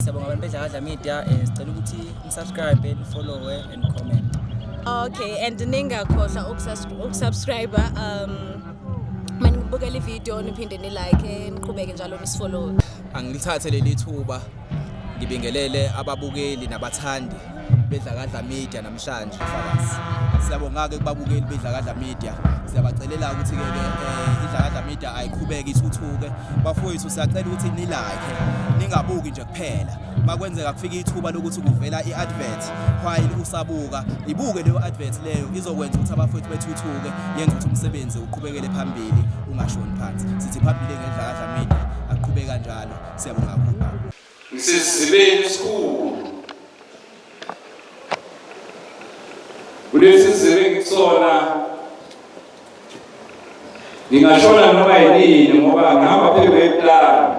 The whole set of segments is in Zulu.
siyabonga abantu beDlakadla Media sicela ukuthi subscribe and follow and comment. Okay, and ningakhohlwa ukusubscribe manibukela ivideo niphinde nilike niqhubeke njalo nisifollow. Angilithathe leli thuba ngibingelele ababukeli nabathandi beDlakadla Media namhlanje mfakazi. Siyabonga ke kubabukeli beDlakadla Media. Siyabacelela ukuthi ke iDlakadla Media ayiqhubeke ithuthuke. Bafowethu siyacela ukuthi nilike, ningabuki nje kuphela. Makwenzeka kufika ithuba lokuthi kuvela iadvert, while usabuka, ibuke leyo advert leyo izokwenza ukuthi abafowethu bethuthuke, yenze ukuthi umsebenzi uqhubekele phambili ungashoni phansi. Sithi phambili ngeDlakadla Media aqhubeke kanjalo. Siyabonga kakhulu. Ngisizibeni esikhulu kulesi sizibe ngisona ngingashona noma yini ngoba ngihamba phezu kweplan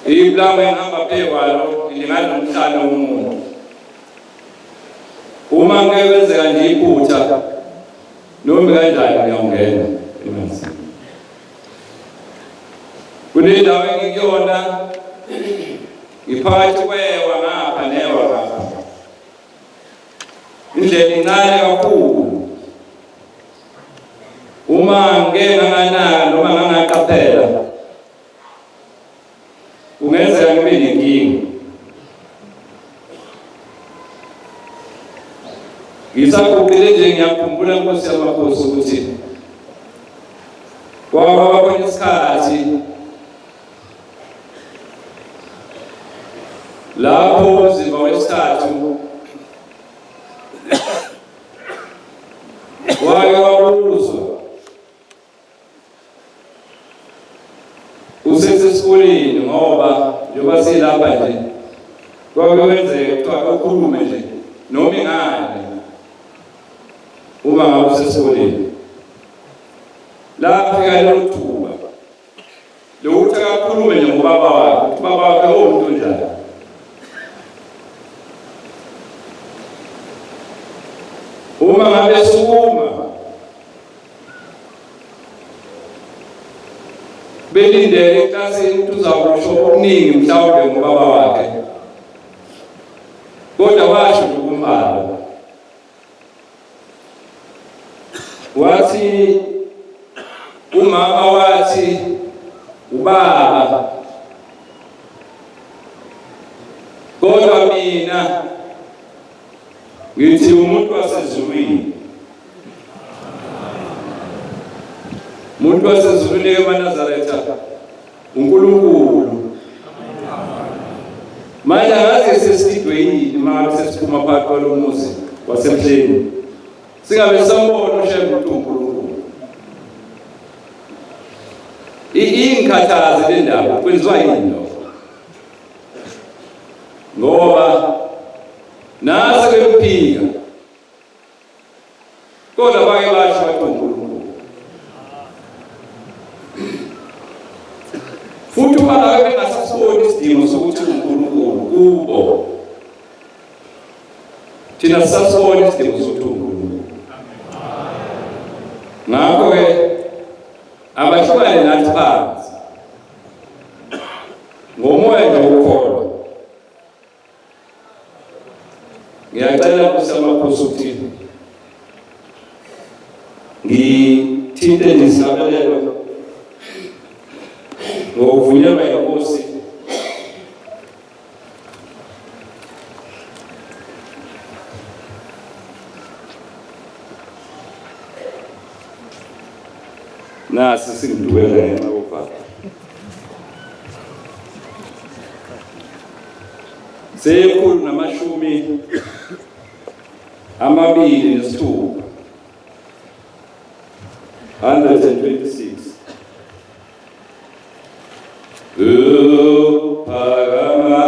iplan engihamba phezu kwalo linganomhlalo womuntu uma ngeke kwenzeka nje iphutha noma kanjani ngiyongena emanzini kule ndawo engikuyona iphakathi kwewa ngapha newa ngapha indlela incane kakhulu uma ngeke nganaka noma ngangaqaphela kungenzeka ngibe nenkinga ngisaqoqile nje ngiyakhumbula Nkosi yamakhosi ukuthi kwaba khona isikhathi lapho umzimba wesithathu wake wabuzwa usesesikoleni ngoba njengoba silapha nje kwake kwenzeka kuthiwa ukhulume nje noma ingane uma ngabe usesikoleni lapha lelo thuba lokuthi akakhulume nje ngobaba wakhe ubaba wakhe umuntu njani uma ngabe sukuma belindele eklasini ukuthi uzawusho okuningi mhlawumbe ngobaba wakhe kodwa washo ukumbala wathi umama wathi ubaba kodwa mina ngithi umuntu wasezulwini umuntu wasezulwini eMaNazaretha uNkulunkulu manje ngaze sesidwe yini manje sesiphuma phakathi kwalo muzi wasemhleni singabe sambona ushembe uNkulunkulu ingikhathaze le ndaba kwenziwa yini lo ngoba nase bemphika kodwa bake basho uNkulunkulu futhi uma bengasasiboni isidingo sokuthi uNkulunkulu kubo thina sasibona isidingo sokuthi uNkulunkulu ngakho ke abahlukane nathi phansi ngomoya nje ukukholwa ngiyacela kusamakhosi ukuthi ngithinte nisabelelo ngokuvunyelwa inkosi nasi singidwela ngenxa yobaba sekhulu namashumi amabili nesithupha 126 Upagama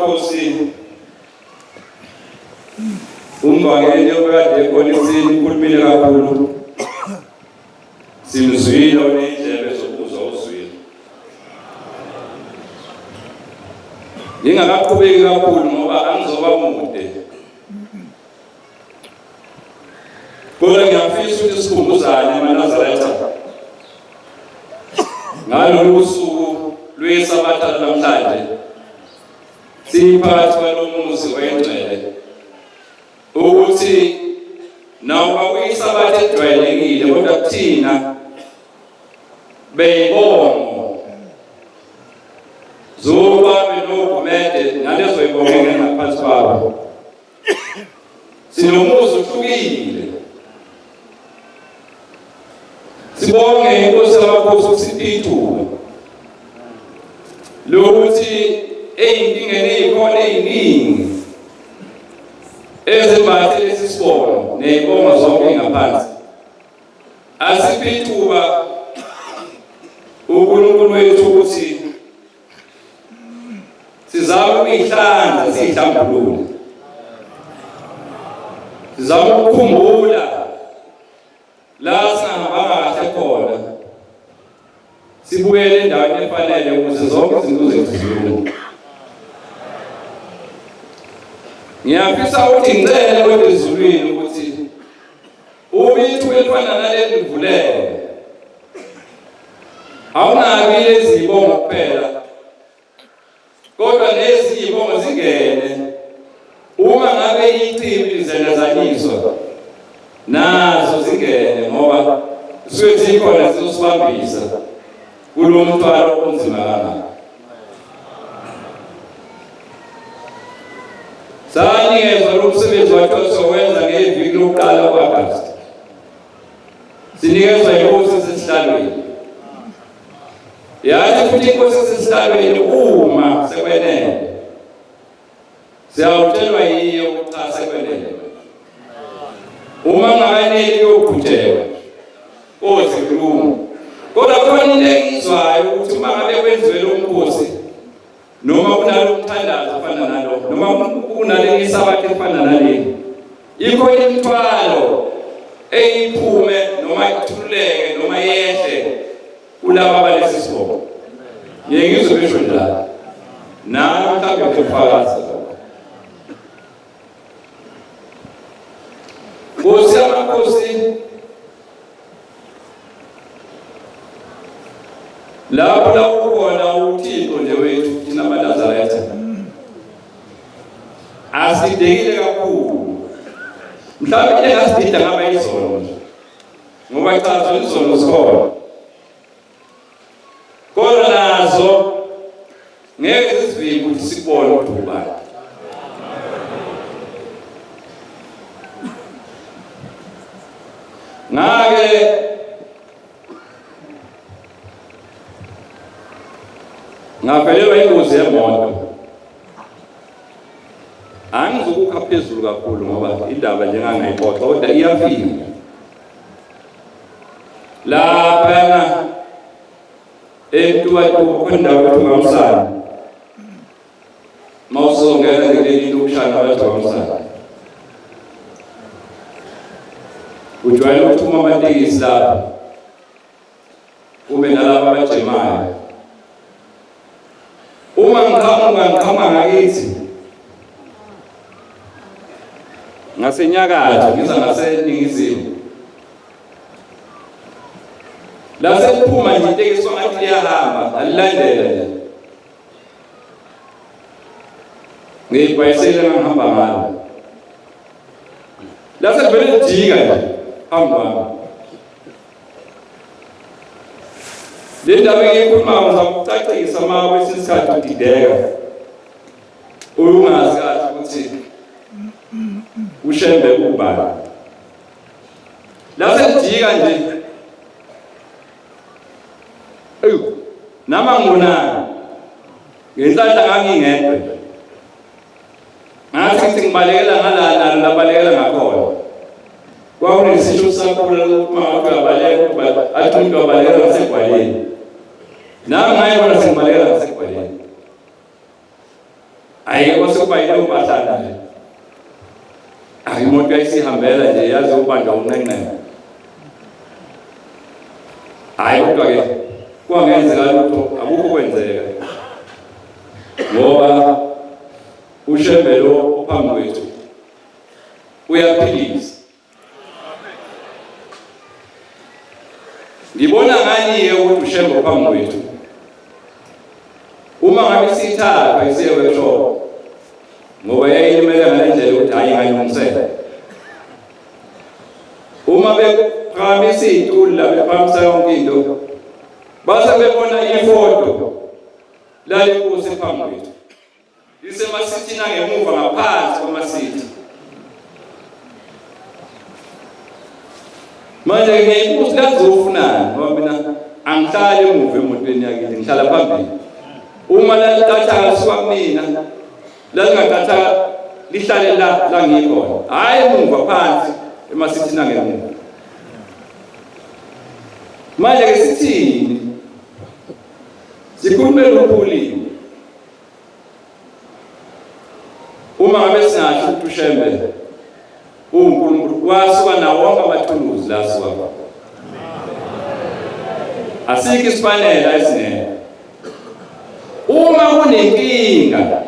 samakhosi umbangeni okade khona isini ukhulumile kakhulu simzwile onendlebe zokuzwa uzwile ngingakaqhubeki kakhulu ngoba angizoba mude kodwa ngiyafisa ukuthi sikhumbuzane eManazaretha ngalolu suku lwesabatha namhlanje siphakathi kwalomuzi oyengcwele ukuthi nawo kuyisabatha ejwayelekile kodwa kuthina beyibongo zoba benogumede nalezo yibongeke ngaphansi kwabo sinomuzi uhlukile sibonge inkosi yamakhosi uSipho lokuthi eyinkinga ezikhona eziningi ezimbathe lesi sibono nezibongo zonke ngaphansi asiphethuba uNkulunkulu wethu ukuthi sizama ukuyihlanza sihlambulule sizama ukukhumbula la singahamba kahle khona sibuyele endaweni efanele ukuze zonke izinto zezulu ngiyafisa ukuthi ngicele kwezulwini ukuthi ubithu elifana naleli livulele awunabi lezibongo kuphela kodwa nezibongo zingene uma ngabe ichimbi zenezanyiswa nazo zingene ngoba suke zikhona zizosibambisa kulo mthwalo onzima kangaka sanikezwa lo msebenzi wakho sowenza ngeviki lokuqala kwa-Agasti sinikezwa inkosi esesihlalweni yathi futhi inkosi esesihlalweni uma sekwenele siyawutshelwa yiyo ukuthi cha sekwenele uma ngakaneli yokuphuthelwa ozikhuluma kodwa khona into engizwayo ukuthi uma ngabe kwenziwe lo mkhosi noma kunalo mthandazo ofana nalo noma kunale isabatha efana naleli ikhona imithwalo eyiphume noma ithuleke noma yehle kulabo abalesi sibongo ngiyengizwe besho njalo nami mhlawumbe ngifakaza Nkosi yamakhosi lapho la ukhona uThixo nje wethu thina abaNazaretha asidekile kakhulu mhlawumbe engasidida ngaba izolo ngoba cha izolo sikhona kodwa nazo ngeke sivike ukuthi sibone ubani ngake ngavelelwa ingozi yemoto angizukukha phezulu kakhulu ngoba indaba njengangayixoxa kodwa iyafika lapha eMtuwatuwa kwendawo eThungamsana mawusongela kuleli lokushana kwaThungamsana ujwayele ukuthuma amatekisi lapha kube nalabo abajemayo uma ngiqhamuka ngakithi ngasenyakatho ngiza ngaseningizimu la sekuphuma nje itekisi ngathi liyahamba alilandela nje ngibhayisele ngihamba ngalo la sekuvele lijika nje hamba le ndaba ngiyikhuluma ngizakucacisa uma kwesinye isikhathi udideka ungazi kahle ukuthi ushembe kubani la selijika nje nama ngibonana ngenhlanhla ngangingedwa ngathi ngibalekela ngalana labalekela ngakhona kwakunesisho sakhula uma ngabaleka athi umuntu wabaleka ngaseGwaleni nami ngayibona sengibalekela ngaseGwaleni bahlala nje imoto yayisihambela nje yaze ubanjwa unqenqema hayi kodwa ke kwangenzeka lutho akukho kwenzeka ngoba ushembelo ophambi kwethu uyaphilisa ngibona ngani ukuthi ushembe ophambi kwethu uma ngabe sithatha isiye workshop ngoba yayilimele ngalendlela ukuthi hayi ngayilungisela uma beqhamisa izitulo la bephamisa yonke into base bebona ifoto la lenkosi phambi kwethu lisemasithi nangemuva ngaphansi kwamasithi manje ngiyibuza lazofunana ngoba mina angihlali emuva emotweni yakini ngihlala phambili uma lalithatha suka kumina lalingathatha lihlale la ngikhona hayi emuva phansi emasithi nangemuva manje ke sithini sikhulume lokhulini uma ngabe singasho ukuthi ushembe uNkulunkulu wasuka nawo wonke amathuluzi la suka asikho isifanele esingeke uma kunenkinga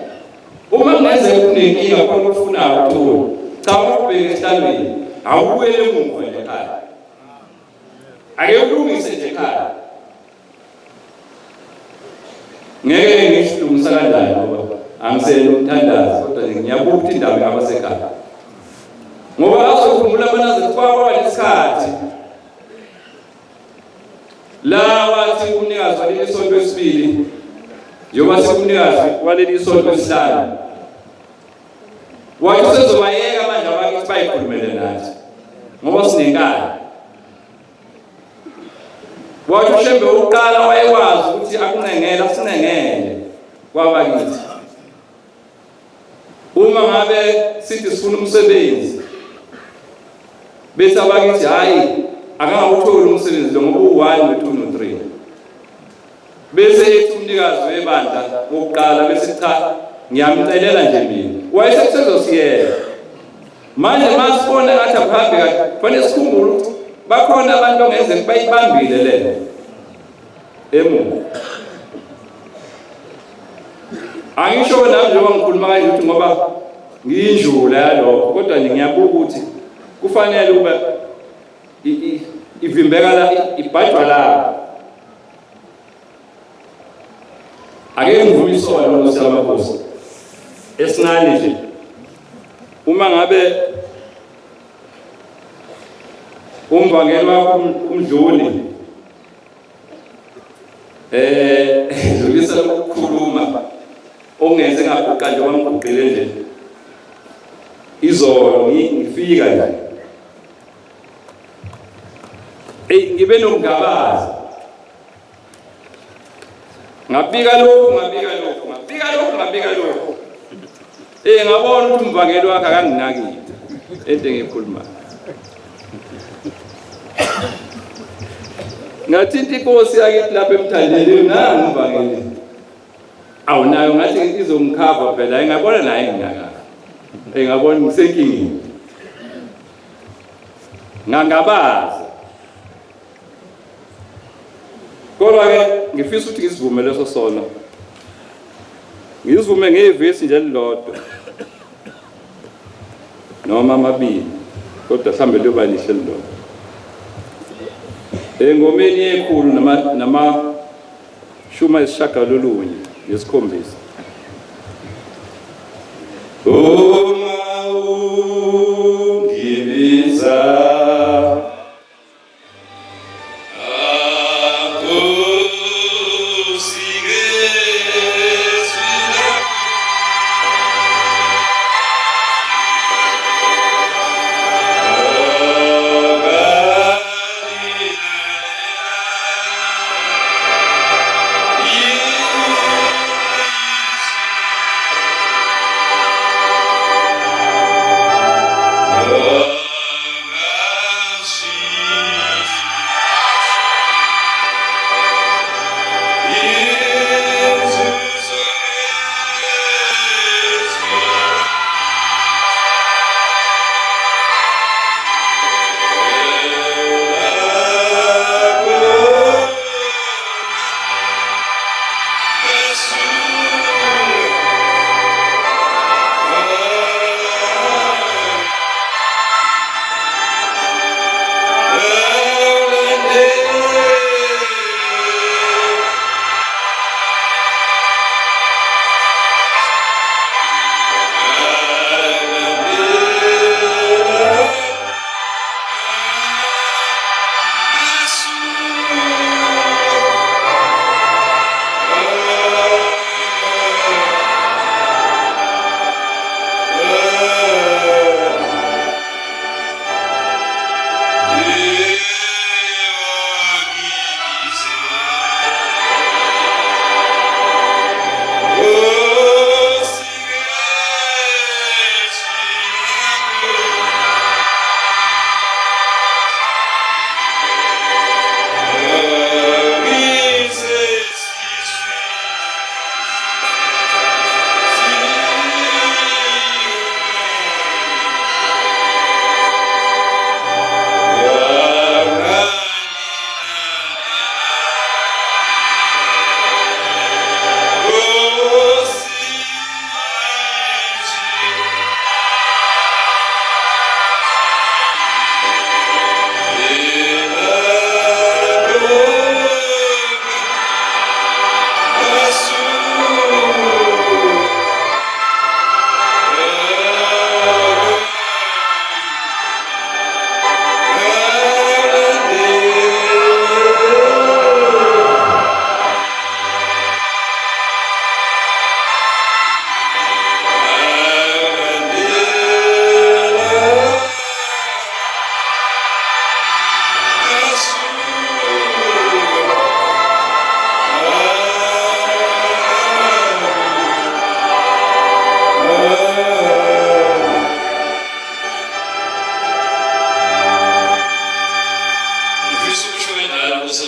uma kungenzeka kunenkinga khona ufunayo uthula cha ubheke esihlalweni awubuyele emuva nje ekhaya ake ulungise nje ekhaya ngeke ngisilungisa kanjani ngoba angisele umthandazi kodwa ngiyabuka ukuthi indawo ingaba sekhaya ngoba azokhumbula abanazi kwawa lesikhathi la wathi umnikazi waleli sonto esibili njengoba sikumnikazi waleli sonto esihlanu wathi sezobayeka manje abakithi bayikhulumele nathi ngoba sinenkani wathi ushembe uqala wayekwazi ukuthi akunengela sinengele kwabakithi uma ngabe sithi sifuna umsebenzi bese abakithi hayi akangawutholi umsebenzi lo ngoba u1 no2 no3 bese ethi umnikazi webandla wokuqala bese cha ngiyamcelela nje mina wayesekusezosiyela manje masibona ngathi aphambi kahle kufanele sikhumbule ukuthi bakhona abantu ongeze bayibambile lena emuva angisho nami njengoba ngikhuluma kanje ukuthi ngoba ngiyinjula yalokho kodwa nje ngiyabuka ukuthi kufanele ube ivimbeka la ibhajwa la ake ngivume isona lo samakhosi esincane nje uma ngabe umvangeli wakho umdluli dlulisa ukukhuluma ongenze ngapha nje wangigqile nje izolo ngifika nje ngibe nokungabaza ngabika lokhu ngabona ukuthi umvangeli wakhe akanginakile into engikhuluma ngathi inkosi yakithi lapha emthandeni nangu umvangeli awunayo ngathi izomkhava phela engabona naye ngingaka engabona ngisenkingeni ngangabaza kodwa ke ngifisa ukuthi ngisivume leso sono ngizivume ngevesi nje lilodwa noma amabili kodwa mhlambe liyoba lihle lilodwa engomeni yekhulu nama shuma isishagalolunye nesikhombisa uma ungibiza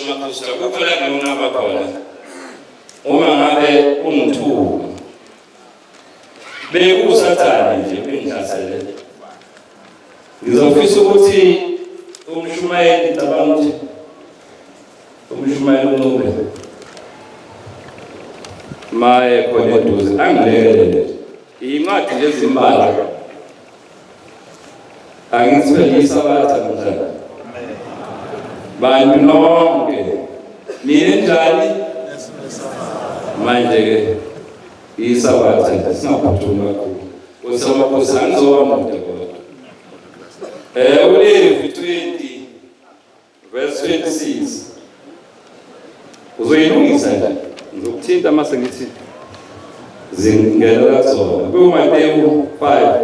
makhosana kukhona kunqaba khona uma ngabe ungithuka bekusathana nje bengihlasele ngizofisa ukuthi umshumayeli tabanga ukuthi umshumayeli uNcube maye khona eduze angilekelele incwadi lezimali angizwelisa batha mhlanga bantu nonke ninjani manje ke isabatha singaphuthuma kakhulu usamakhosi angizoba mude kodwa uLevi 20 verse 26 uzoyilungisa nje ngizokuthinta mase ngithi zingena kuzona kuMateyu 5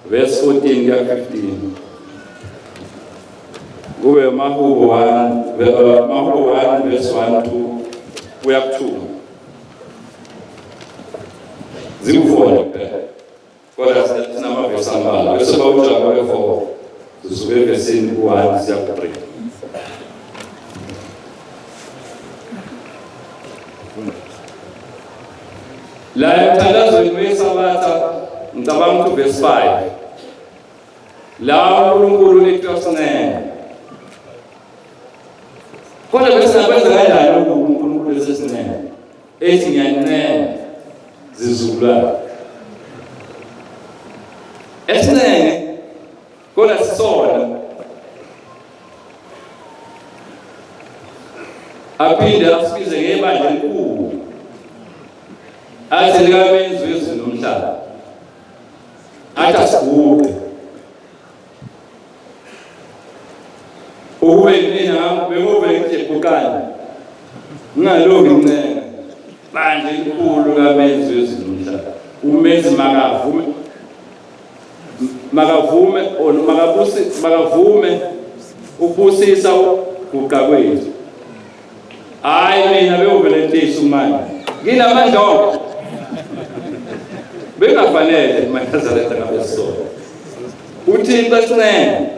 verse 14 kuya 15 kube Mahubo 1 verse 1 kuya 2 zikufona kuphela kodwa sinamavesi ambalwa bese bawujaba ke4 zisuke evesini ku1 siya ku3 la emthandazweni wesabatha ngicabanga ukuthi verse 5 la uNkulunkulu lethiwasinene kodwa bese nakwenza kanjani uNkulunkulu lesinene ethi ngiyanene zizulwana esinene kodwa sisona aphinde asibize ngebandla elikhulu athi likamenzi wezulu nomhlaba athi asiguqe ube nina bengove nje bukani ngaloku ncenga bandla elikhulu kamenzi wezulu nomhlaba umenzi makavume ubusisa uguqa kwethu hayi mina bewuvelentisa umanje nginamandla bengafanele maNazaretha ngabesono uThixo esinene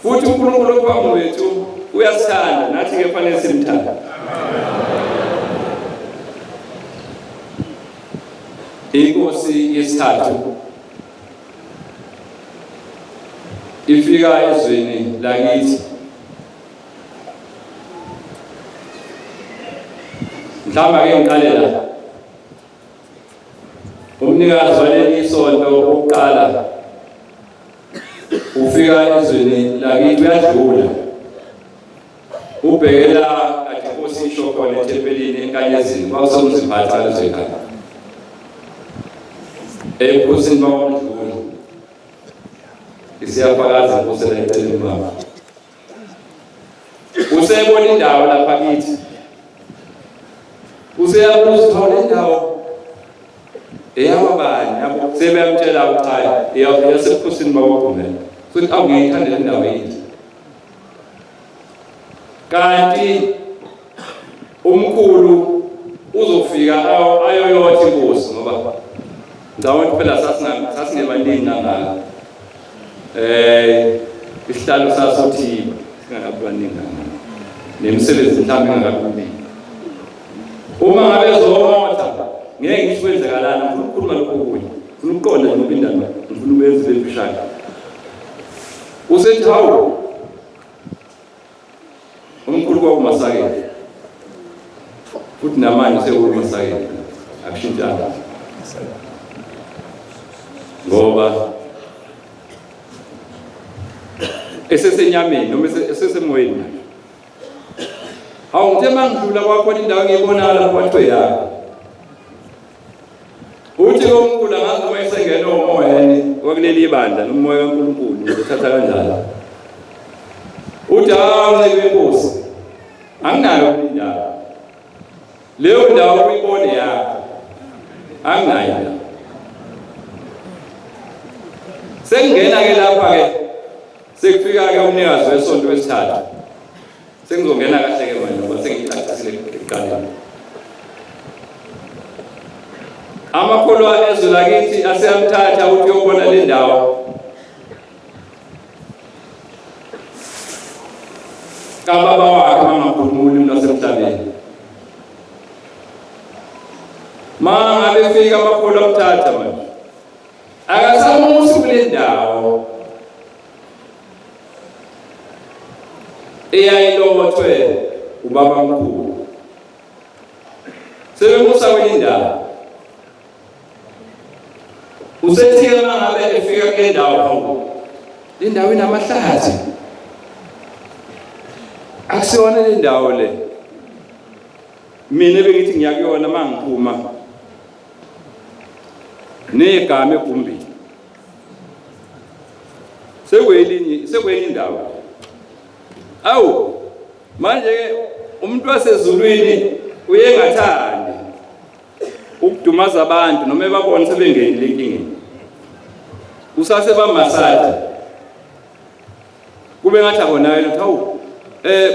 futhi uNkulunkulu ophambi wethu uyasithanda nathi ke fanele simthande inkosi yesithathu ifika ezweni lakithi mhlamba ke ngiqalela umnikazi waleli sonto oqala ufika ezweni lakithi uyadlula ubhekela kade inkosi isho khona eThempelini eNkanyezini kwasomziphatha lezekhaya enkosini bawomdlula isiyafakaza inkosi la eceleni mama usebona indawo lapha kithi useyabuza uthola indawo eyabani yabo sebeyamtshela ukhaya yasebukhosini bawaphumela futhi awungiyithandela indawo yethu kanti umkhulu uzofika ayoyothi inkosi ngoba ndawonye phela sasingebaningi ngaka isihlalo sasothi singakabaningi nemisebenzi mhlawumbe ingakabaningi uma ngabe zomotha ngeke ngisho kwenzakalana ngifuna ukukhuluma lokho kunye ngifuna ukuqonda noma indaba ngifuna ubenze bemfishane usethi hawu umkhulu kwakumasakeni futhi namanje sekumasakeni akushintshanga ngoba esesenyameni noma esesemoyeni hawu ngithe mangidlula kwakhona indawo ngiyibona lapho kwathiwe yakho uthi uNkulunkulu angazi uma esengena umoyeni wakuleli ibandla nomoya kaNkulunkulu uthatha kanjani uthi awunike inkosi anginayo indawo leyo ndawo uyibone yakho anginayo sengena ke lapha ke sekufika ke umnikazi wesonto wesithathu sengizongena kahle ke manje ngoba sengicacisile ekuqaleni amakholwa ezwe lakithi aseyamthatha ukuthi uyobona le ndawo kababa wakhe bangakhulumuli umuntu wasemhlabeni. Mangabe fika amapholo amthatha manje akasamusi kule ndawo eyayilobothwe ubaba mkhulu, sebemusa kwenye indawo. Usethike mangabe efika kule ndawo, le ndawo inamahlathi, akusiwona le ndawo le mina bengithi ngiyakuyona mangiphuma negama egumbini sekwenye indawo. Awu manje umuntu wasezulwini uyengathandi ukudumaza abantu noma ebabone sebengenile enkingeni, usase bamasathi kube ngathi abonayo ukuthi hawu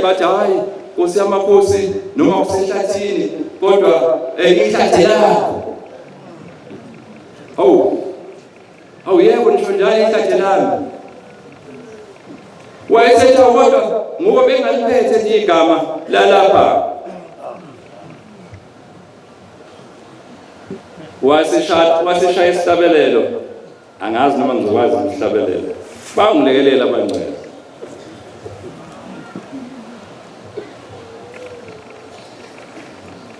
bathi hayi Nkosi yamakhosi noma usehlathini kodwa ihlathi lakho. Awu yebo nisho njalo ihlathi lami. Wayesethi kodwa ngoba bengaliphethe nje igama lalapha. Waseshaya isihlabelelo, angazi noma ngizokwazi ukuhlabelelo. Bangilekelela abangcwele.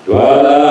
Dwala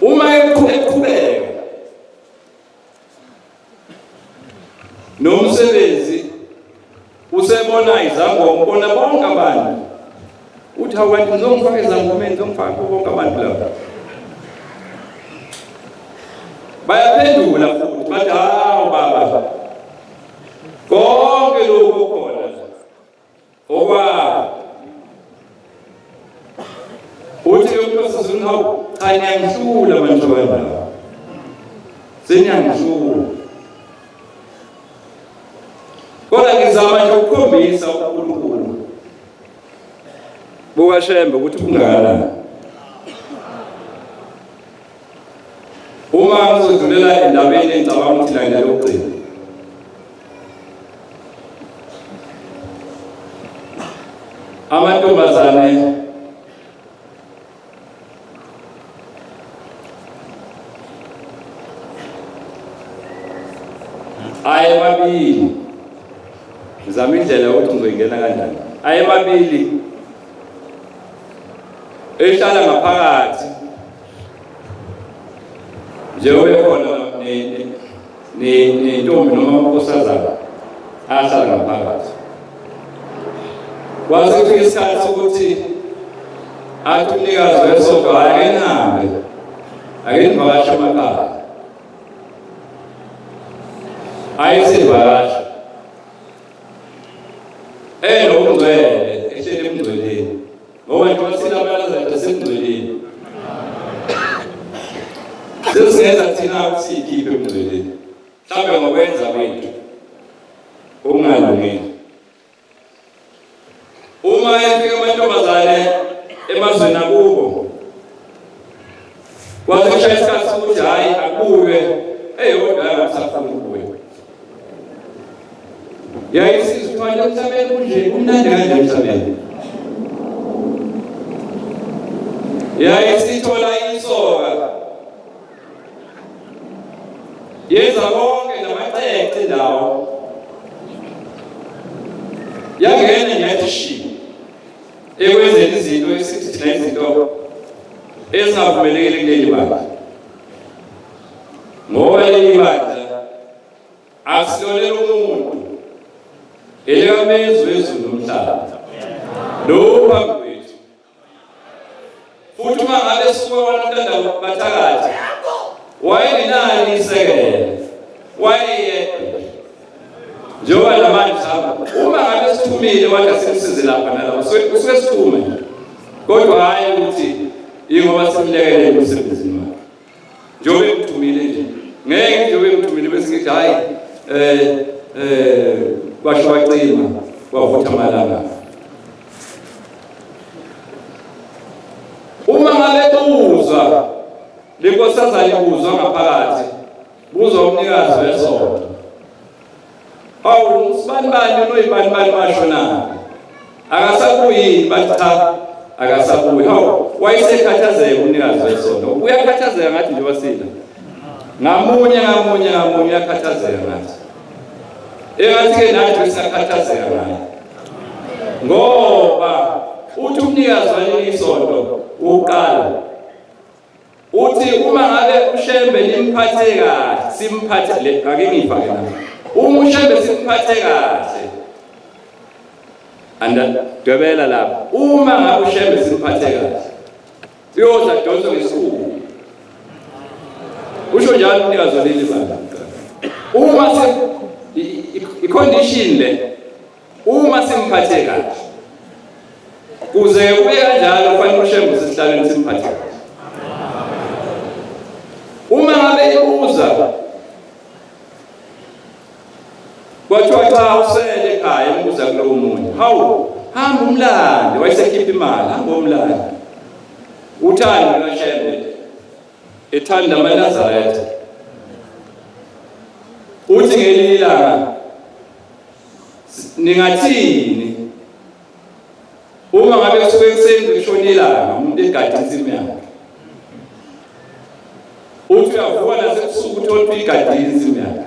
uma eqhubeka nomsebenzi usebona izangoma ubona bonke abantu uthi awukanti ngizongifaka izangomeni ngizongifaka bonke abantu lapha bayaphendula futhi bathi hawu baba konke lokho khona oba uthi umuntu sezunhawu cha ngiyahlula manje wena sengiyahlula kodwa ngizama nje ukukhombisa uNkulunkulu bukashembe ukuthi kungala uma ngizodlulela endabeni engicabanga ukuthi la ngiyokugcina amantombazane ayemabili ngizama indlela ukuthi ngizoyingena kanjani ayemabili ehlala ngaphakathi njengoba khona nentombi noma unkosazana ahlala ngaphakathi kwase kufika isikhathi sokuthi athi umnikazi wesonto akenhambe akenivakashe emakhaya ayesivakasha nomngcwele ehleli emngcweleni ngoba nje sina abalazana asemngcweleni sesingenza thina ukusikhiphe emngcweleni mhlawumbe ngokwenza kwethu okungalungile uma efika amantombazane emazweni akubo kwase kushaya isikhathi sokuthi hayi akuwe kodwa angasafuni ukuwe yayisiza ukuthi emhlabeni kunje kumnandi kanje emhlabeni yayisithola isoka yenza konke namacece ndawo yangena nyathi shi ekwenzeni izinto esithi thina izinto ezingavumelekile kuleli bandla ngoba leli bandla asilonela umuntu elikamezwe ezulu nomhlaba lo phambi kwethu futhi uma ngabe suka wanantanda bathakathi wayengenani isekelo wayeyedwa njengoba lamanje sihamba uma ngabe sithumile wathi asimsize lapha nalapha suke sithume kodwa hayi ukuthi ingoba simlekelele umsebenzini wakhe njengoba emthumile nje ngeke njengoba emthumile bese ngithi hayi kwasho wacima kwavutha amalanga uma ngabe uzwa lenkosazane uzwa ngaphakathi buzwa umnikazi wesonto awu sibani noyibani bashona akasabuyi bathi cha akasabuyi wayesekhathazeka umnikazi wesonto uyakhathazeka ngathi nje wasila ngamunye uyakhathazeka ngathi engathi-ke nathi siyakhathazeka ngayo ngoba uthi umnikazi waleli sonto uqala uthi uma ngabe ushembe limphathe kahle simphathe ake ngifake la uma ushembe simphathe kahle andadwebela lapha uma ngabe ushembe simphathe kahle uyoza donso ngesikhulu usho njalo umnikazi waleli bandla uma i-condition le uma simphathe kahle kuze kube kanjalo kufanele ushembe sesihlalweni simphathe kahle uma ngabe ibuza kwathiwa cha usele ekhaya embuza kulowo muntu hawu hamba umlande wayesekhipha imali hamba umlande uthando kaShembe ethanda amaNazaretha uthi ngelinye ilanga ningathini uma ngabe kusuke kuseni kushona ilanga umuntu egada insimu yakhe uthi uyavuka nasebusuku uthola ukuthi igadile insimu yakhe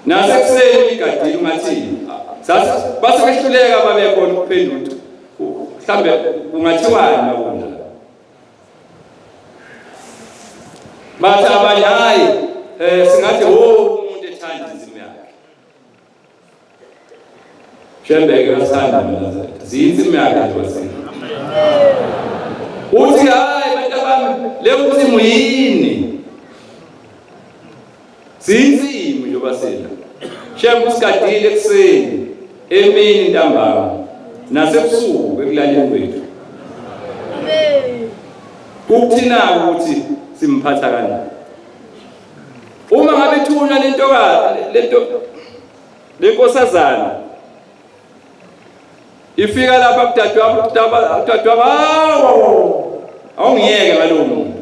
nasekuseni igadile ungathini sasa base behluleka babekhona ukuphendula mhlambe kungathiwani bakona bathi abanye hayi singathi umuntu ethanda insimu yakhe Shembe kasanda amaNazaretha zinsimu yakhe wasini uthi hayi bantu bami le nsimu yini zinsimu nje basela Shembe usigadile ekseni emini ntambama nasebusuku ekulaleni kwethu kukuthina ukuthi simphatha kanjani uma ngabe thunywa lento lenkosazana ifika lapha kudadwa awungiyeke ngalowo muntu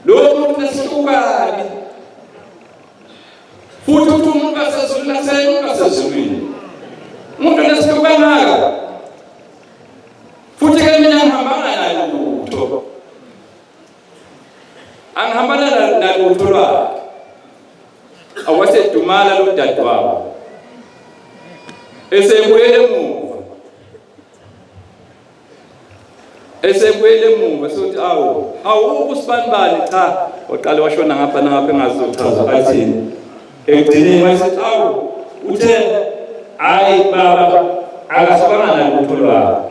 lo kabi futhi uthi umuntu kasezulwini naseyena kasezulwini umuntu nesikuba ngaka futhi ke mina ngihambana nalutho angihambana nalutho lwakhe awasedumala lo dadewabo esebuyele emuva sokuthi awukho usibanibani cha oqale washona ngapha nangapha engazochaza athini ekugcineni wayethi uthe hayi baba akasibanga nalutho lwakho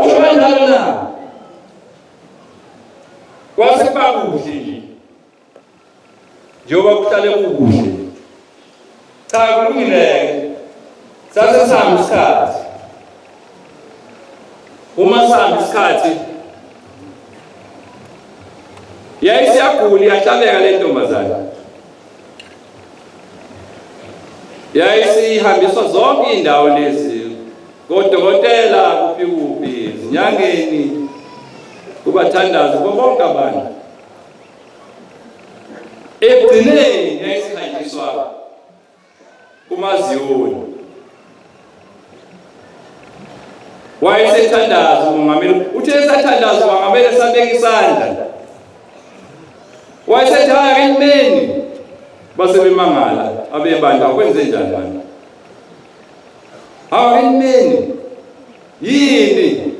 usho njalo na kwase kuba kuhle nje njengoba kuhlale kukuhle cha kulungile sase sihamba isikhathi uma sihamba isikhathi yayisiyagula yahlaleka le ntombazane yayisihambiswa zonke indawo lezi kodokotela kuphi zinyangeni kubathandazi bonke abantu ekugcineni yayisihanjiswa kumaziyoni wayesethandaza umongameli uthe esathandaza umongameli sabeka isandla wayesethi haya kimeni basebemangala abebandla kwenze njani manje hawa kimeni yini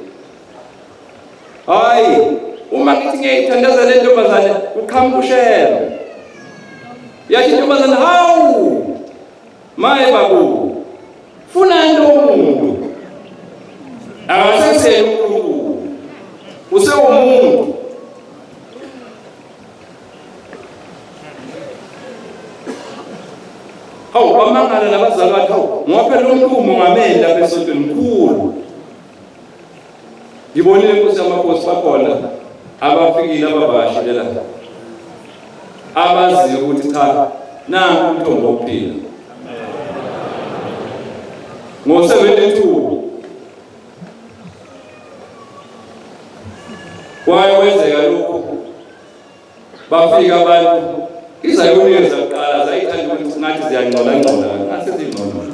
hayi uma ngithi ngiyithandaza le ntombazane uqhamuka ushebe yathi intombazane hawu maye babu funa into umuntu akasesele uNkulunkulu usewumuntu bamangala labazali bathi ngoba phela umuntu umongameli lapha esontweni mkhulu ngibonile inkosi yamakhosi bakhona abafikile abavakashile la abaziyo ukuthi cha nangu umthombo wokuphila ngo-72 kwayenzeka lokhu bafika abantu izayoni zakuqala zayithanda ukuthi ngathi ziyangcola ngase zingcola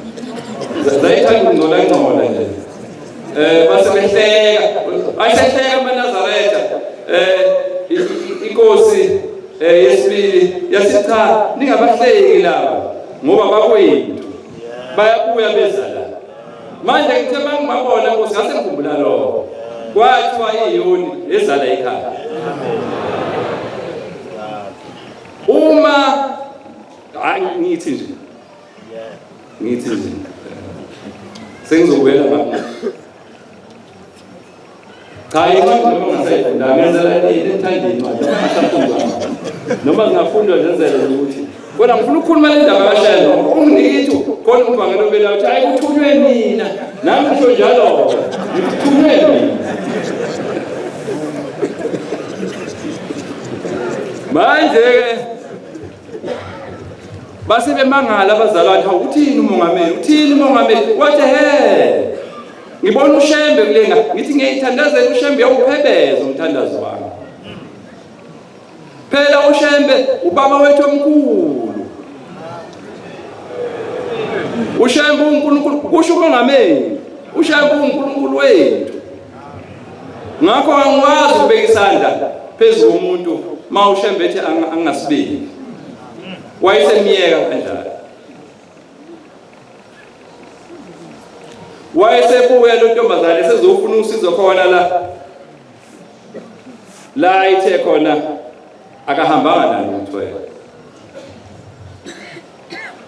zayithanda ukungcola nje basebehleka ayisehleka amaNazaretha inkosi yesibili yasithi cha ningabahleki laba ngoba bakwethu bayabuya beza la manje ngithe mangibabona nkosi ngase ngikhumbula lokho kwathiwa iyoni ezala ekhaya uma ngithi nje sengizobuyela mama cha incwadi noma ngasayifunda ngenzela enthandeni noma ngingafunda ngenzela ukuthi kodwa ngifuna ukukhuluma le ndaba kaShelo unginikithu khona umvangelo bela uthi hayi kuthunywe mina nami ngisho njalo ngithunywe mina manje base bemangala abazali bathi uthini umongameli wathi ngibona uShembe kulenga ngithi ngiyithandazela uShembe yawuphebeza umthandazo wami phela uShembe ubaba wethu omkhulu uShembe uNkulunkulu kusho umongameli uShembe uNkulunkulu wethu ngakho angikwazi ukubeka isandla phezulu komuntu ma uShembe ethi angasibeki wayesemiyeka kanjalo wayesebuya lo ntombazane sezofuna usizo khona la ithe khona akahambanga nalutho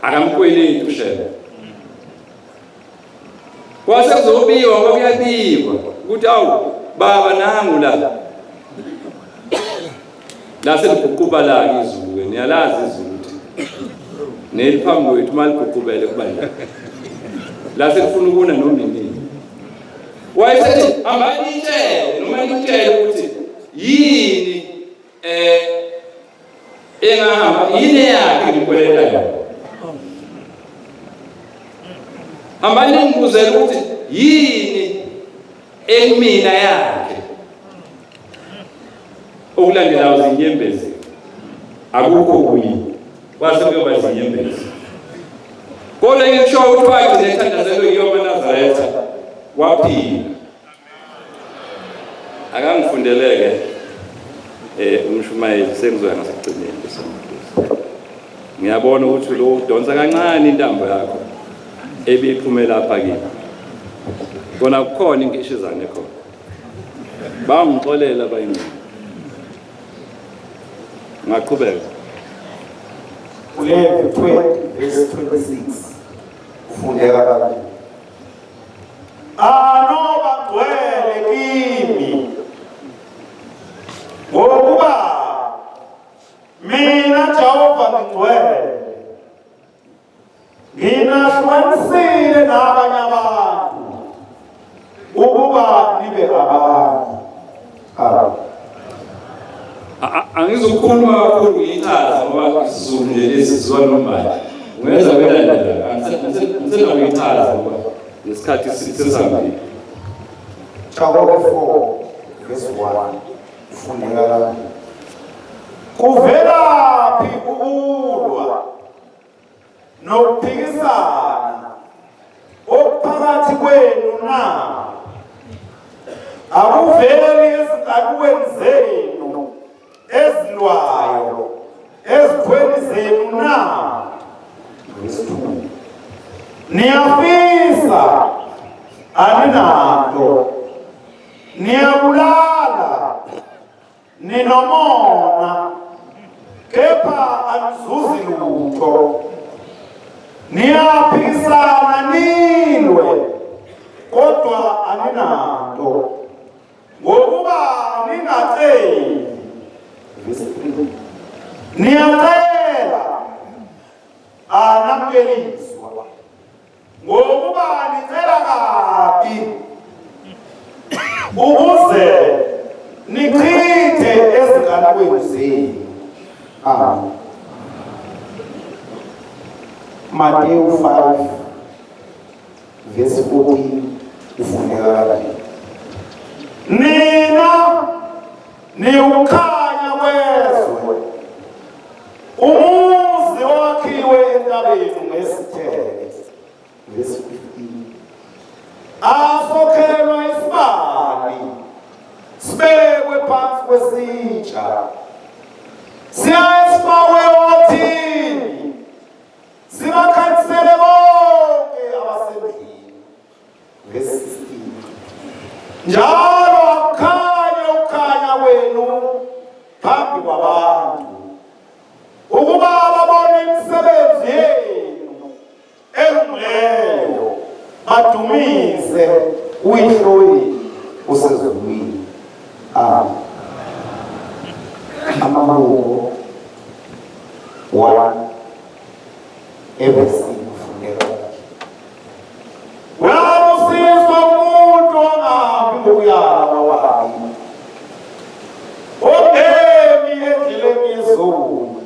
akamkweleti uShembe kwase kuzobiwa kwakuyabiwa ukuthi baba nangu la seliguquba la izulu niyalazi izulu neliphambi kwethu maliguqubele kubandla la selifuna ukuna nomnini wayesethi amalitshele noma nitshele ukuthi yini engahamba yini yakhe ngikwelela amanye ngibuzela ukuthi yini emina yakhe okulandelayo zinyembezi akukho kunye kwase kuyoba izinyembezi kodwa ngisho ukuthi wakhe nethandazelo yiyoma Nazaretha waphila akangifundeleke umshumayeli sengizoya ngasekugcineni lesomuntu ngiyabona ukuthi lo udonsa kancane intambo yakho ebiphume lapha kimi kona kukhona inkishizane khona bangixolela bayingqondo ngaqhubeka Ulevi 20 verse 26 ufundeka kanje anoba ngcwele kimi ngokuba mina Jehova ngcwele nginahlukanisile nabanye abantu ukuba nibe abantu angizokhuluma kakhulu ngichaza ngoba isizulu nje lesizwa nomali ungenza belandela angisela ngichaza ngoba lesikhathi sisambili Jakobe 4 verse 1 ufundeka kanje kuvelaphi ukulwa nokuphikisana okuphakathi kwenu na akuveli ezingalweni zenu ezilwayo ezithweni zenu na niyafisa aninanto niyabulala ninomona kepha anizuzi lutho niyaphikisana nilwe kodwa aninanto ngokuba ningateli niyacela anamukeliswa ngokuba nicela kabi ukuze nichithe ezingalweni zenu. Matthew 5 verse 14 ufundeka kanje nina niukhanya kwezwe umuzi wakhiwe entabeni ngesithele verse 15 asokhelwa isibani sibekwe phansi kwesitsha siyasifakwe othini sibakhanisele bonke abasendlini verse 16 njalo akukhanye ukhanya wenu phambi kwabantu ukuba babone imisebenzi yenu elungileyo badumise uyihlo wenu usezulwini. Amahubo 1 everything ufundeka uyabusiswa umuntu ongahambi ngokuyala wakhe ongemi endleleni yezulu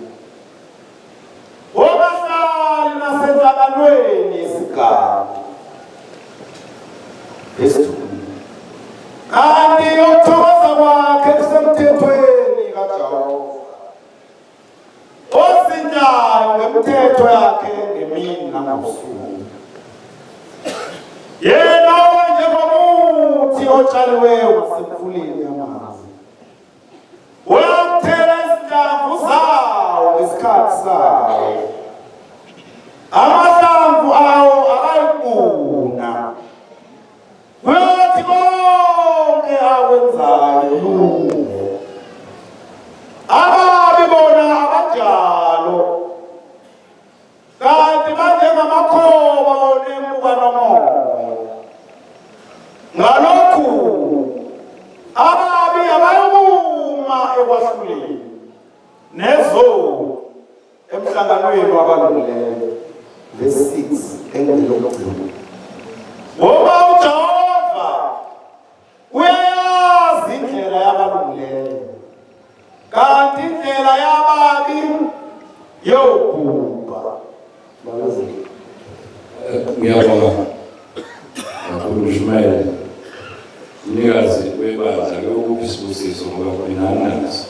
ongahlali nasenhlanganweni yesigaba kanti ukuthokoza kwakhe kusemthethweni kaJehova osindayo ngemithetho yakhe ngemini nangosuku yena njengomuthi otshaliweyo ngasemfuleni yamanzi uyakuthela izinhlamvu zawo ngesikhathi sawo amahlamvu awo akayikuna uyathi konke akwenzayo kulunge ababi bona abanjalo kanti banjengamakhoba onemuka nomoya ngalokhu ababi abayuma ekwahluleni nezolo emhlanganweni wabalungileyo verse 6 engilokugcina ngoba uJehova uyayazi indlela yabalungileyo kanti indlela yababi yobhubha. Ngiyabonga uMshumayeli nikazi webandla lokuphi isibusiso ngoba kunanazo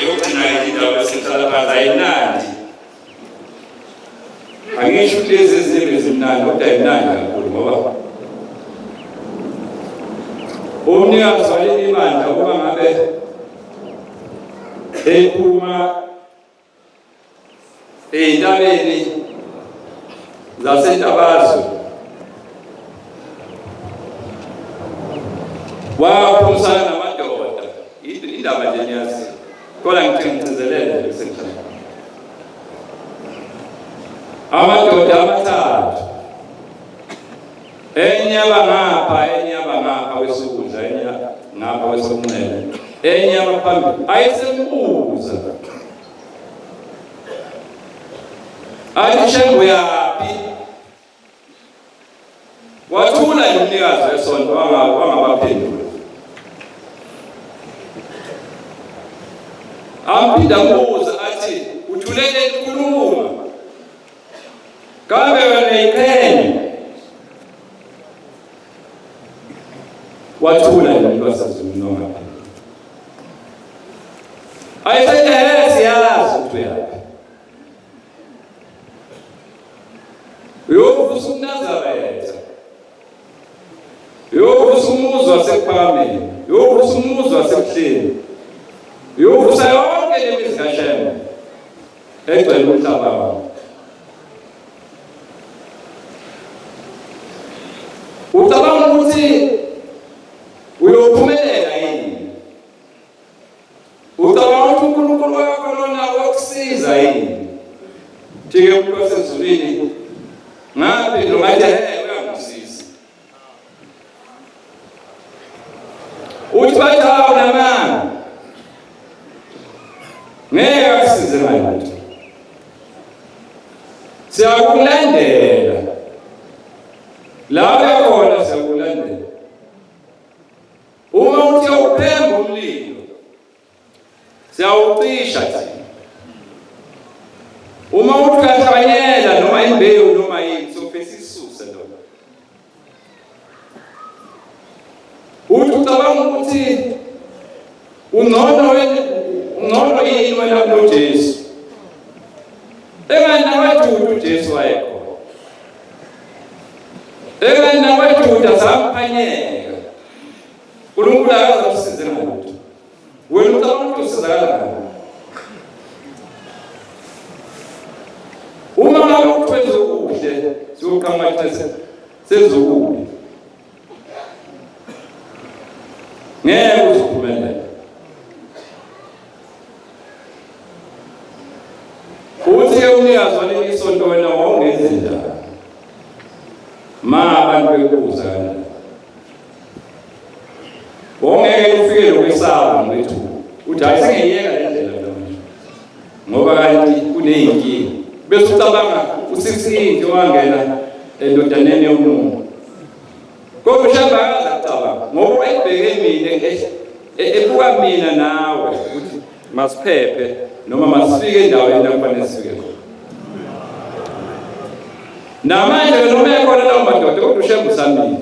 yokugcina indaba esihlala phansi ayinandi. Angisho ukuthi lezi zinto ezimnandi kodwa ayinandi kakhulu ngoba umnikazi waleli bandla kuba ngabe ephuma ey'ntabeni zaseNtabazo waphumisana namadoda indaba nje niyazi kodwa ngigcizelele nje sengihlala amadoda amathathu enye abangapha kwesokudla enye ngapha kwesokunene enye abaphambili ayesembuza athi Shembu yaphi wathula umnikazi wesonto wangabaphendula amphinda mbuza athi uthulele inkulumo kambe wena iqhenye wathula umnikazi noma ayisethe siyazi ukuthi yaphi yokuvusa uNazaretha yokuvusa umuzi wasekuphakambili yokuvusa umuzi wasekuhleni yokuvusa yonke lemizi kaShembu egcwele umhlaba wami ucabanga ukuthi uyophumelela yini ucabanga ukuthi uNkulunkulu wakho lona wokusiza yini njenge umuntu wasezulwini ngabe lo ngathi uyangisiza uthi bathawu namanga ngeke akusize manje siyakulandela la khona siyakulandela uma uthi uphemba umlilo siyawucisha thina uma uthi kahlanyela noma imbewu noma yini sofisa isisusa lona uthi ucabanga ukuthi ungcono yini wena noJesu engani nawethu uJesu wayekho engani nawethu asamphanyeka uNkulunkulu akazakusiza ngalo wena ucabanga ukuthi usizakala ngalo uma ngabe ukwenza okuhle siyoqhamuka sezokubi ngeke uziphumelela uthi umnikazi waleli isonto wena wawungenzi njani ma abantu bekubuza kanjani wongeke ufike lokwesaba mfethu uthi ayisengiyeka le ndlela manje ngoba kanti kuneyinkinga bese ucabanga usisindi wangena endodaneni yomuntu kodwa ushamba akazacabanga ngoba ayibheke mina ebuka mina nawe ukuthi masiphephe noma masifike endaweni la kufanele sifike khona namanje noma ekhona lawo madoda kodwa ushamba usamile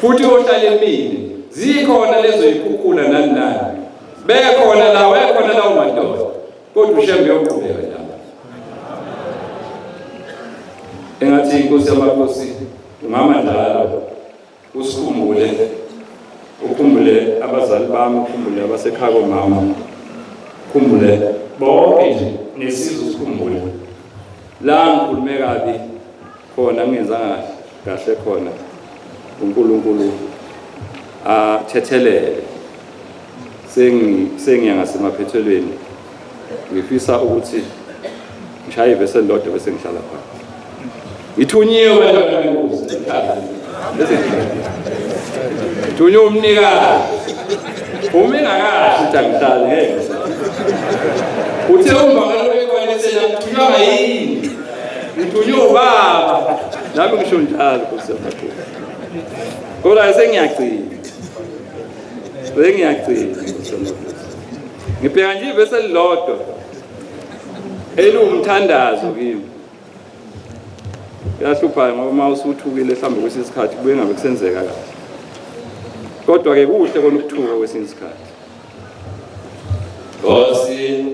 futhi ohlala emini zikhona lezo ikhukhula nani bekhona lawo ekhona lawo madoda kodwa ushembe yoqhubeka njalo engathi inkosi yamakhosi ungama njalo ukhumbule abazali bami ukhumbule abasekhaya komama ukhumbule bonke nje nesizwe sikhumbule la ngikhulume kabi khona ngenzanga kahle khona uNkulunkulu athethelele sengiyangasemaphethelweni ngifisa ukuthi ngishaye ivese lodwa bese ngihlala phansi ngithunyiwe bantwana benkosi thunyiwe umnikazi umengakahle ukuthi angihlale ngeke uthe umbangalo wekwanisela ngithunywa yini ngithunywe ubaba nami ngisho njalo nkosi yamakhosi kodwa sengiyagcina ngibheka nje ivese lilodwa eliwumthandazo kimi Yahlupha ngoba uma usuthukile mhlawumbe kwesinye isikhathi kubuye ngabe kusenzeka kahle. Kodwa-ke kuhle kona ukuthuka kwesinye isikhathi. Nkosi